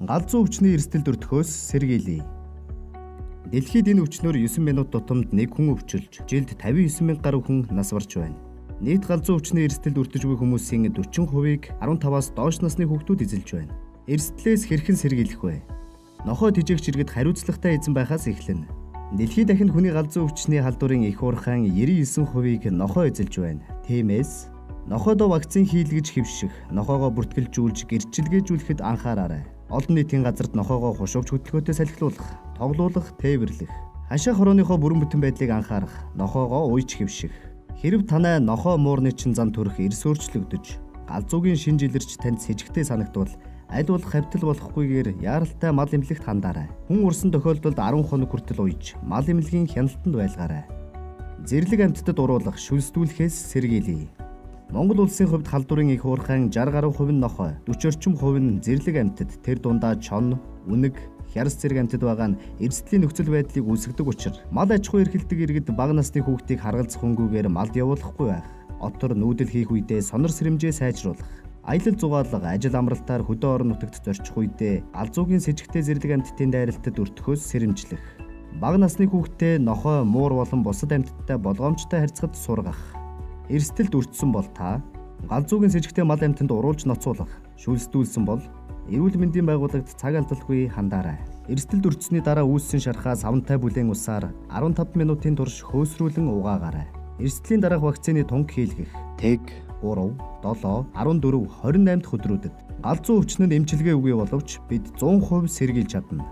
Галзуу өвчний эрсдэлд өртөхөөс сэргийлье. Дэлхийд энэ өвчнөөр 9 минут тутамд нэг хүн өвчөлж, жилд 59 мянга гаруй хүн нас барж байна. Нийт галзуу өвчний эрсдэлд өртөж буй хүмүүсийн 40%-ийг 15-аас доош насны хүүхдүүд эзэлж байна. Эрсдлээс хэрхэн сэргийлэх вэ? Нохой тэжээгч иргэд хариуцлагатай эзэн байхаас эхэлнэ. Дэлхийд дахинд хүний галзуу өвчний халдварын их уурхайн 99%-ийг нохой эзэлж байна. Тиймээс нохойдоо вакцин хийлгэж хэвших, нохойгоо бүртгэлжүүлж гэрчилгээжүүлэхэд анхаараарай. Олон нийтийн газарт нохойгоо хушуугч хөдөлгөөтэй салхилуулах, тоглуулах, тээвэрлэх, хашаа хорооныхоо бүрэн бүтэн байдлыг анхаарах, нохойгоо уйж хэвших. Хэрэв танай нохой муурны чин зан төрөх эрс өөрчлөгдөж, галзуугийн шин жилэрч танд с сэжигтэй санагдвал аль болох хавтал болохгүйгээр яаралтай мал эмнэлэгт хандаарай. Хүн урсан тохиолдолд 10 хоног хүртэл уйж, мал эмнэлгийн хяналтанд байлгаарай. Зэрлэг амьтдад уруулах, шүлсдүүлэхээс сэргийлье. Монгол улсын хувьд халдварын их уурхайн 60 гаруй хувь нь нохой, 40 орчим хувь нь зэрлэг амьтад, тэр дундаа чон, үнэг, хярас зэрэг амьтад байгаа нь эрсдлийн нөхцөл байдлыг үүсгэдэг учраас мал аж ахуй эрхэлдэг иргэд бага насны хүүхдийг харгалзах хөнгүүгээр малд явуулахгүй байх. Отор нүүдэл хийх үедээ сонор сэрэмжээ сайжруулах. Аялал зугаалга, ажил амралтаар хөдөө орон нутагт зорчих үедээ галзуугийн с сэжигтэй зэрлэг амьтдын дайралтад өртөхөөс сэрэмжлэх. Бага насны хүүхдээ нохой, муур болон бусад амьтдтай болгоомжтой харьцахад сургах. Эрсдэлд өртсөн бол та галзуугийн с сэжигтэй мал амьтанд уруулж ноцуулах, шүлсдүүлсэн бол эрүүл мэндийн байгууллагт цаг алдалгүй хандаарай. Эрсдэлд өртсөний дараа үүссэн шархаа савнтай бүлээн усаар 15 минутын турш хөөсрүүлэн угаагаарай. Эрсдлийн дараах вакцины тунг хийлгэх. Тэг 3, 7, 14, 28 дахь өдрүүдэд галзуу өвчнөд эмчилгээ үгүй боловч бид 100% сэргийлж чадна.